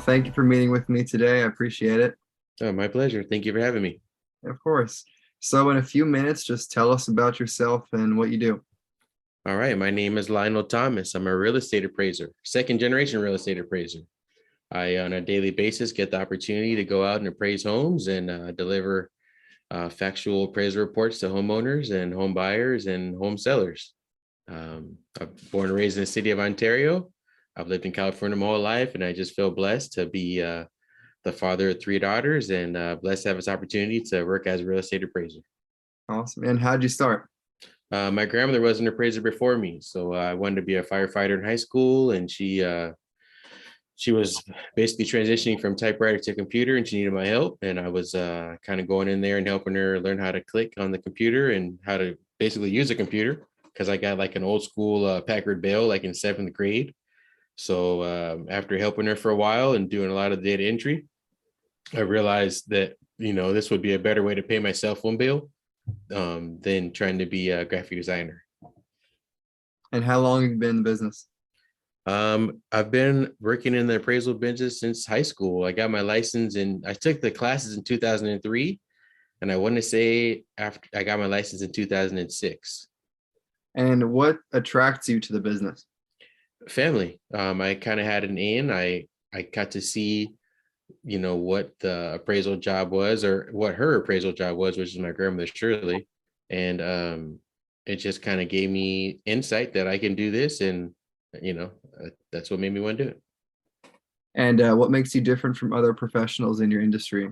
thank you for meeting with me today. I appreciate it. Oh, my pleasure. Thank you for having me. Of course. So in a few minutes, just tell us about yourself and what you do. All right. My name is Lionel Thomas. I'm a real estate appraiser, second generation real estate appraiser. I, on a daily basis, get the opportunity to go out and appraise homes and deliver factual appraisal reports to homeowners and home buyers and home sellers. I'm born and raised in the city of Ontario. I've lived in California my whole life, and I just feel blessed to be the father of three daughters and blessed to have this opportunity to work as a real estate appraiser. Awesome. And how'd you start? My grandmother was an appraiser before me, so I wanted to be a firefighter in high school, and she was basically transitioning from typewriter to computer, and she needed my help, and I was kind of going in there and helping her learn how to click on the computer and how to basically use a computer, because I got like an old school Packard Bell like in seventh grade. So after helping her for a while and doing a lot of data entry, I realized that, this would be a better way to pay my cell phone bill than trying to be a graphic designer. And how long have you been in the business? I've been working in the appraisal business since high school. I got my license and I took the classes in 2003. And I want to say after I got my license in 2006. And what attracts you to the business? Family. I kind of had an in. I got to see what the appraisal job was, or what her appraisal job was, which is my grandmother Shirley. And it just kind of gave me insight that I can do this, and that's what made me want to do it. And what makes you different from other professionals in your industry?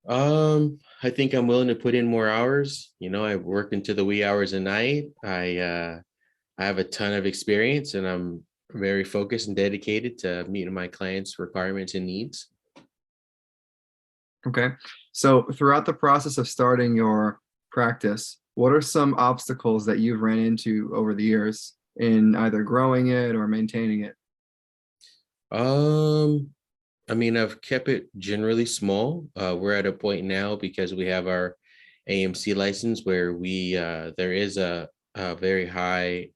I think I'm willing to put in more hours. I work into the wee hours of night. I have a ton of experience, and I'm very focused and dedicated to meeting my clients' requirements and needs. Okay. So throughout the process of starting your practice, what are some obstacles that you've ran into over the years in either growing it or maintaining it? I've kept it generally small. We're at a point now, because we have our AMC license, where there is a very high,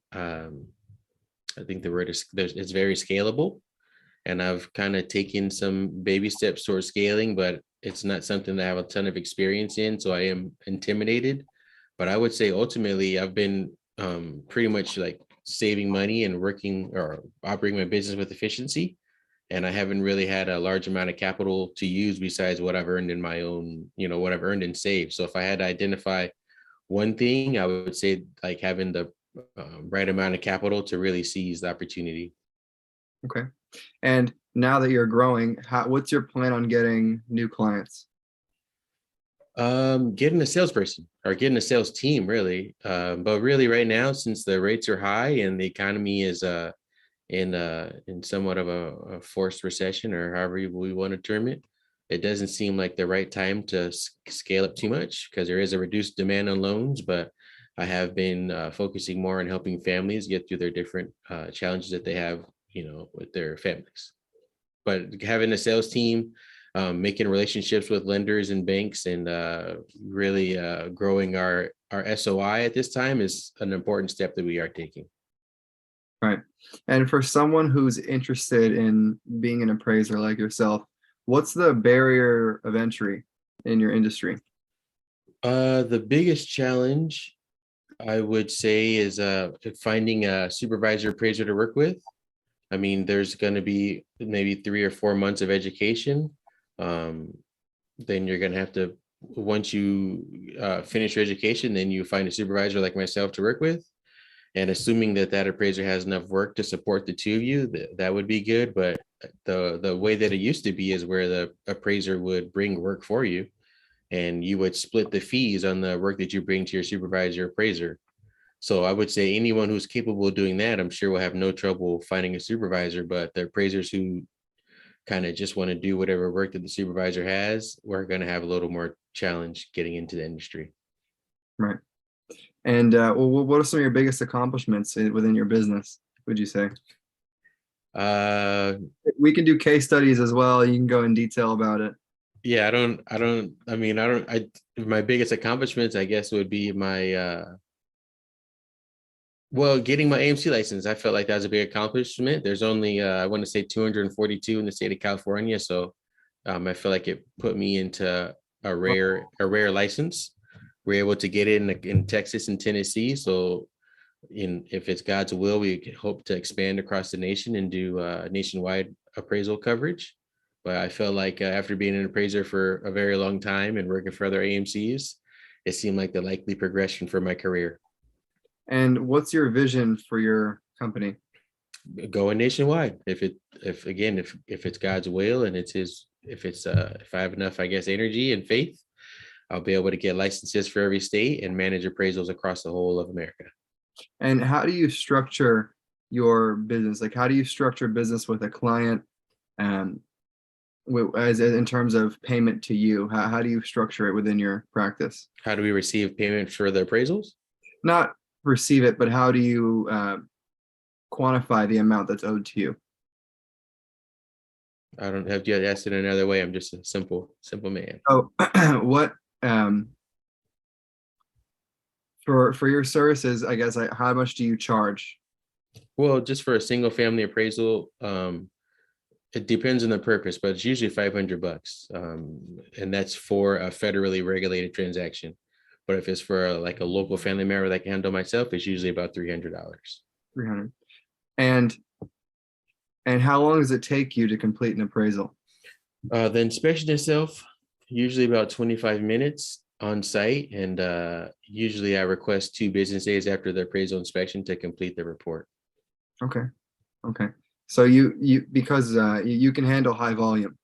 I think the word is, it's very scalable. And I've kind of taken some baby steps towards scaling, but it's not something that I have a ton of experience in. So I am intimidated. But I would say ultimately I've been pretty much like saving money and working or operating my business with efficiency. And I haven't really had a large amount of capital to use besides what I've earned in my own, what I've earned and saved. So if I had to identify one thing, I would say like having the right amount of capital to really seize the opportunity. Okay. And now that you're growing, what's your plan on getting new clients? Getting a salesperson or getting a sales team, really. But really right now, since the rates are high and the economy is in somewhat of a forced recession, or however we want to term it, it doesn't seem like the right time to scale up too much, because there is a reduced demand on loans. But I have been focusing more on helping families get through their different challenges that they have, with their families. But having a sales team, making relationships with lenders and banks, and really growing our SOI at this time is an important step that we are taking. Right. And for someone who's interested in being an appraiser like yourself, what's the barrier of entry in your industry? The biggest challenge, I would say, is finding a supervisor appraiser to work with. I mean, there's going to be maybe 3 or 4 months of education. Then you're going to have to, once you finish your education, then you find a supervisor like myself to work with. And assuming that appraiser has enough work to support the two of you, that would be good. But the way that it used to be is where the appraiser would bring work for you, and you would split the fees on the work that you bring to your supervisor appraiser. So I would say anyone who's capable of doing that, I'm sure will have no trouble finding a supervisor. But the appraisers who kind of just want to do whatever work that the supervisor has, we're going to have a little more challenge getting into the industry. Right. And what are some of your biggest accomplishments within your business, would you say? We can do case studies as well. You can go in detail about it. Yeah, my biggest accomplishments, I guess, would be my Well, getting my AMC license, I felt like that was a big accomplishment. There's only, I want to say 242 in the state of California. So I feel like it put me into a rare license. We're able to get it in Texas and Tennessee. So if it's God's will, we hope to expand across the nation and do nationwide appraisal coverage. But I felt like after being an appraiser for a very long time and working for other AMCs, it seemed like the likely progression for my career. And what's your vision for your company? Going nationwide. If it's God's will and if I have enough, I guess, energy and faith, I'll be able to get licenses for every state and manage appraisals across the whole of America. And how do you structure your business? Like, how do you structure business with a client, um, as in terms of payment to you? How do you structure it within your practice? How do we receive payment for the appraisals? Not receive it, but how do you quantify the amount that's owed to you? I don't have to ask it another way. I'm just a simple man. Oh, what um, for your services? I guess how much do you charge? Well, just for a single family appraisal, it depends on the purpose, but it's usually $500, and that's for a federally regulated transaction. But if it's for like a local family member that I can handle myself, it's usually about $300. 300. And how long does it take you to complete an appraisal? The inspection itself, usually about 25 minutes on site, and usually I request 2 business days after the appraisal inspection to complete the report. Okay. Okay. So you because you can handle high volume.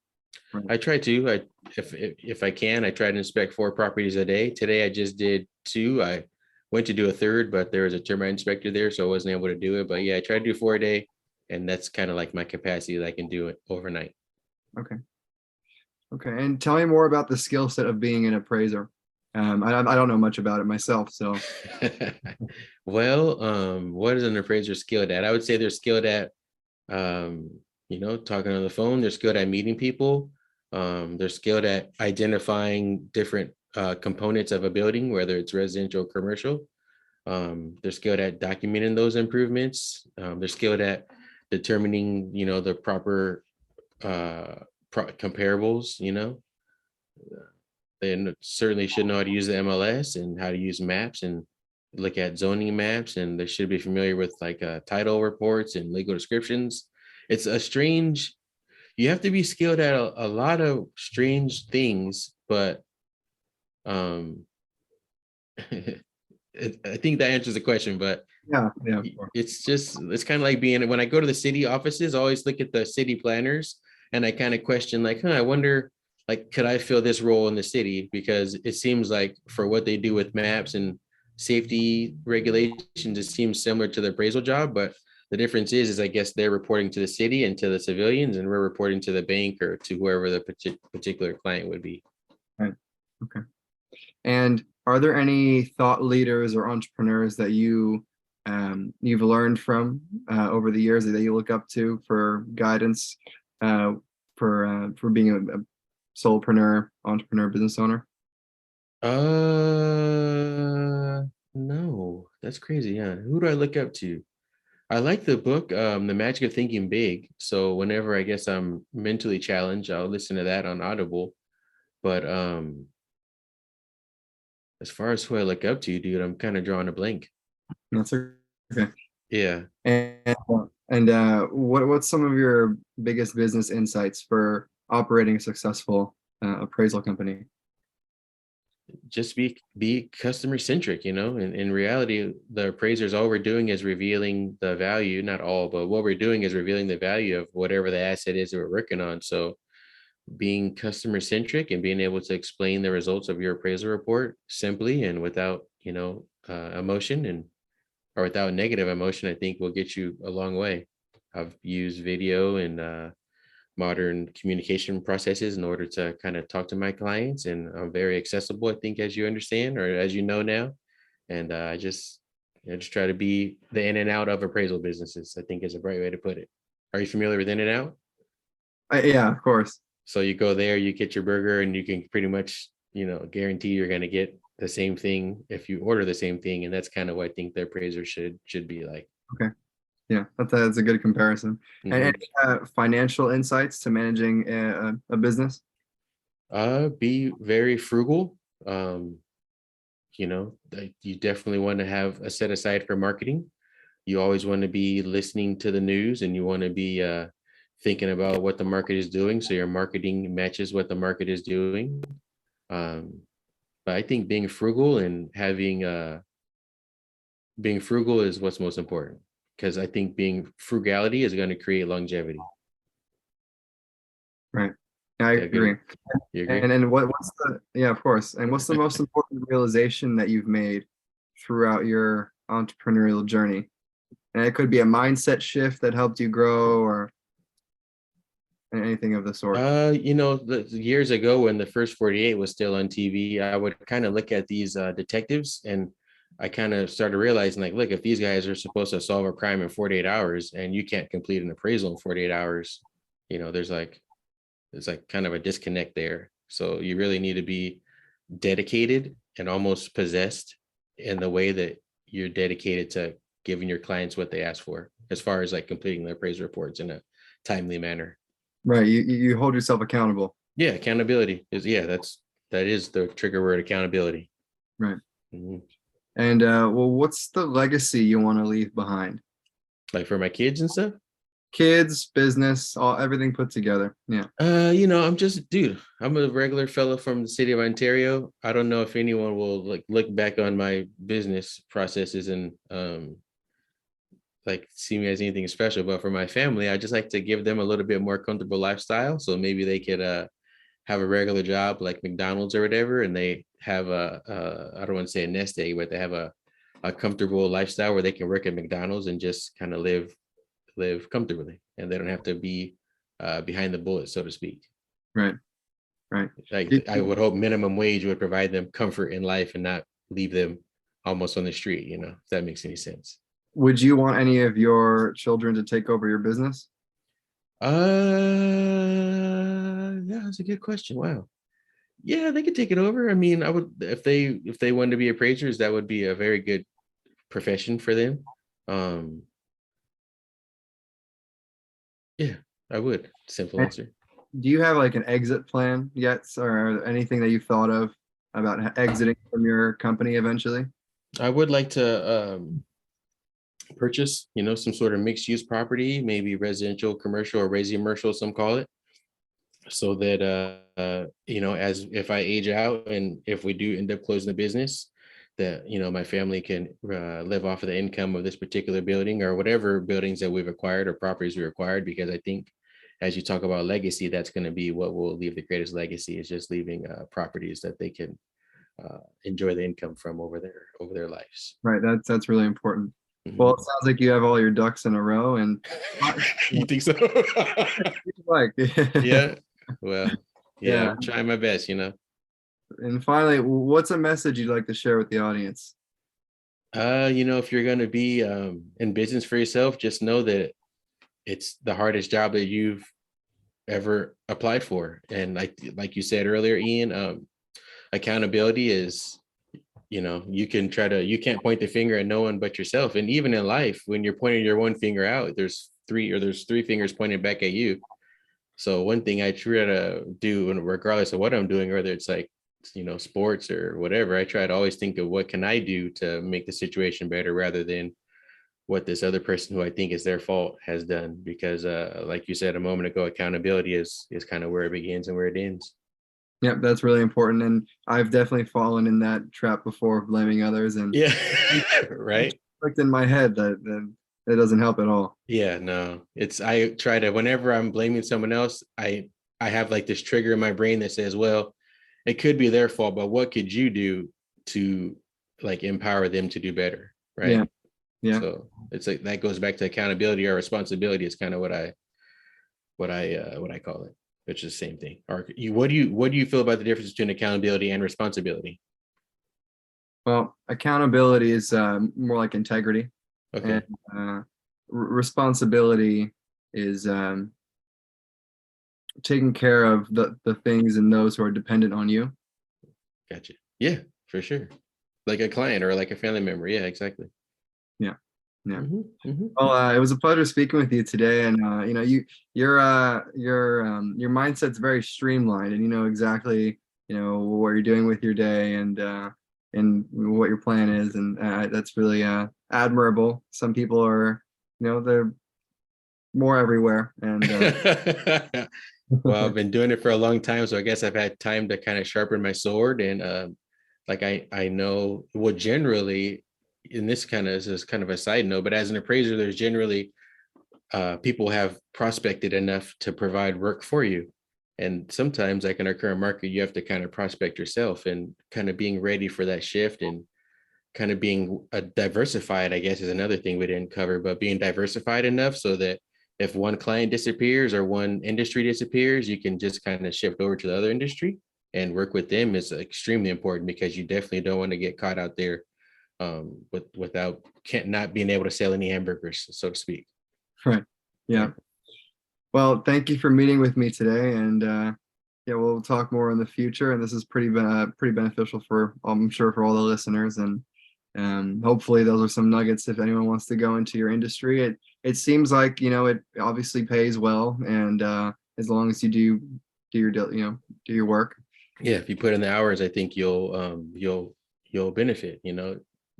Right. I try to. If I can, I try to inspect 4 properties a day. Today I just did 2. I went to do a third, but there was a termite inspector there, so I wasn't able to do it. But yeah, I try to do 4 a day, and that's kind of like my capacity that I can do it overnight. Okay. Okay. And tell me more about the skill set of being an appraiser. I don't know much about it myself, so Well, what is an appraiser skilled at? I would say they're skilled at, talking on the phone. They're skilled at meeting people. They're skilled at identifying different components of a building, whether it's residential or commercial. They're skilled at documenting those improvements. They're skilled at determining, the proper comparables. They certainly should know how to use the MLS and how to use maps and look at zoning maps, and they should be familiar with like title reports and legal descriptions. It's a strange, you have to be skilled at a lot of strange things, but um I think that answers the question. But yeah, yeah. it's kind of like being, when I go to the city offices, I always look at the city planners and I kind of question like, I wonder, like, could I fill this role in the city? Because it seems like for what they do with maps and safety regulations, it seems similar to the appraisal job, but the difference is I guess they're reporting to the city and to the civilians, and we're reporting to the bank or to whoever the particular client would be. Right. Okay. And are there any thought leaders or entrepreneurs that you've learned from over the years that you look up to for guidance for being a solopreneur, entrepreneur, business owner? No, that's crazy. Yeah. Who do I look up to? I like the book, The Magic of Thinking Big. So whenever I guess I'm mentally challenged, I'll listen to that on Audible. But as far as who I look up to, dude, I'm kind of drawing a blank. That's okay. Yeah. And what's some of your biggest business insights for operating a successful appraisal company? Just be customer centric. In reality, the appraisers, all we're doing is revealing the value, not all, but what we're doing is revealing the value of whatever the asset is that we're working on. So being customer centric and being able to explain the results of your appraisal report simply and without emotion or without negative emotion, I think will get you a long way. I've used video and modern communication processes in order to kind of talk to my clients, and I'm very accessible, I think, as you understand or as you know now. And I just try to be the in and out of appraisal businesses, I think, is a bright way to put it. Are you familiar with in and out? Yeah, of course. So you go there, you get your burger, and you can pretty much guarantee you're going to get the same thing if you order the same thing, and that's kind of what I think the appraiser should be like. Okay. Yeah, that's a good comparison. And Mhm. any financial insights to managing a business? Be very frugal. Um, like you definitely want to have a set aside for marketing. You always want to be listening to the news, and you want to be thinking about what the market is doing, so your marketing matches what the market is doing. Um, but I think being frugal is what's most important, because I think being frugality is going to create longevity. Right. I Yeah, agree. you agree? And what's the, yeah, of course. And what's the most important realization that you've made throughout your entrepreneurial journey? And it could be a mindset shift that helped you grow or anything of the sort. Years ago when the first 48 was still on TV, I would kind of look at these detectives, and I kind of started realizing, like, look, if these guys are supposed to solve a crime in 48 hours and you can't complete an appraisal in 48 hours, there's like kind of a disconnect there. So you really need to be dedicated and almost possessed in the way that you're dedicated to giving your clients what they ask for, as far as like completing their appraisal reports in a timely manner. Right. You hold yourself accountable. Yeah, accountability is, that is the trigger word, accountability. Right. Mhm. And well, what's the legacy you want to leave behind? Like for my kids and stuff. Kids, business, all everything put together. Yeah. I'm just, dude, I'm a regular fellow from the city of Ontario. I don't know if anyone will like look back on my business processes and like see me as anything special, but for my family, I just like to give them a little bit more comfortable lifestyle. So maybe they could have a regular job like McDonald's or whatever, and they have I don't want to say a nest egg, but they have a comfortable lifestyle where they can work at McDonald's and just kind of live comfortably, and they don't have to be behind the bullet, so to speak. Right. Right. Like I would hope minimum wage would provide them comfort in life and not leave them almost on the street, if that makes any sense. Would you want any of your children to take over your business? Yeah, that's a good question. Wow. Yeah, they could take it over. I mean, I would, if they wanted to be appraisers, that would be a very good profession for them. Um, yeah, I would. Simple And answer. do you have like an exit plan yet, or anything that you've thought of about exiting from your company eventually? I would like to purchase, some sort of mixed use property, maybe residential, commercial, or resi commercial, some call it, so that as if I age out and if we do end up closing the business, that my family can live off of the income of this particular building or whatever buildings that we've acquired or properties we acquired, because I think as you talk about legacy, that's going to be what will leave the greatest legacy, is just leaving properties that they can enjoy the income from over their lives. Right. That's really important. Well, Mhm. it sounds like you have all your ducks in a row, and You think so? like, Yeah. Well, yeah, yeah. I'm trying my best. And finally, what's a message you'd like to share with the audience? If you're gonna be in business for yourself, just know that it's the hardest job that you've ever applied for. And like you said earlier, Ian, accountability is, you can't point the finger at no one but yourself. And even in life, when you're pointing your one finger out, there's three fingers pointing back at you. So one thing I try to do, and regardless of what I'm doing, whether it's like, sports or whatever, I try to always think of what can I do to make the situation better rather than what this other person who I think is their fault has done. Because like you said a moment ago, accountability is kind of where it begins and where it ends. Yep, that's really important. And I've definitely fallen in that trap before of blaming others, and Yeah. it's Right. clicked in my head that it doesn't help at all. Yeah, no, I try to, whenever I'm blaming someone else, I have like this trigger in my brain that says, well, it could be their fault, but what could you do to like empower them to do better? Yeah, Right. yeah. So it's like that goes back to accountability or responsibility. It's kind of what I call it, which is the same thing. Or what do you feel about the difference between accountability and responsibility? Well, accountability is more like integrity, and Okay, responsibility is taking care of the things and those who are dependent on you. gotcha. Yeah, for sure. Like a client or like a family member. Yeah, exactly. Yeah. Yeah. Mhm. Well, it was a pleasure speaking with you today, and your mindset's very streamlined, and you know exactly what you're doing with your day, and what your plan is, and that's really admirable. Some people are, they're more everywhere, and Well, I've been doing it for a long time, so I guess I've had time to kind of sharpen my sword. And like I know, well, generally, in this kind of is kind of a side note, but as an appraiser, there's generally people have prospected enough to provide work for you. And sometimes, like in our current market, you have to kind of prospect yourself, and kind of being ready for that shift, and kind of being diversified, I guess, is another thing we didn't cover, but being diversified enough so that if one client disappears or one industry disappears, you can just kind of shift over to the other industry and work with them is extremely important, because you definitely don't want to get caught out there without not being able to sell any hamburgers, so to speak. right. Yeah. Well, thank you for meeting with me today, and yeah, we'll talk more in the future. And this is pretty beneficial for, I'm sure, for all the listeners. And hopefully, those are some nuggets if anyone wants to go into your industry. It seems like it obviously pays well, and as long as you do your work. Yeah, if you put in the hours, I think you'll benefit.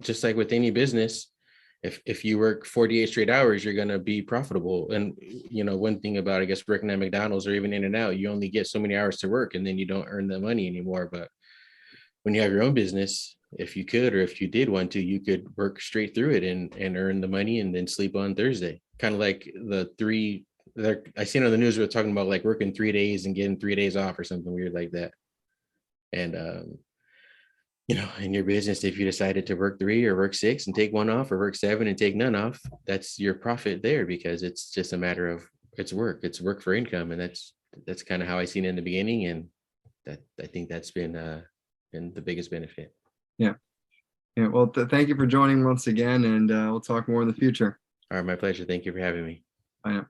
Just like with any business, if you work 48 straight hours, you're gonna be profitable. And one thing about, I guess, working at McDonald's or even In-N-Out, you only get so many hours to work, and then you don't earn the money anymore. But when you have your own business, if you could, or if you did want to, you could work straight through it and earn the money and then sleep on Thursday. Kind of like the three. I seen on the news, we were talking about like working 3 days and getting 3 days off or something weird like that. And in your business, if you decided to work 3 or work 6 and take one off, or work 7 and take none off, that's your profit there, because it's just a matter of it's work for income. And that's kind of how I seen it in the beginning. And that I think that's been the biggest benefit. Yeah. Yeah. Well, thank you for joining once again, and we'll talk more in the future. All right, my pleasure. Thank you for having me. Bye now.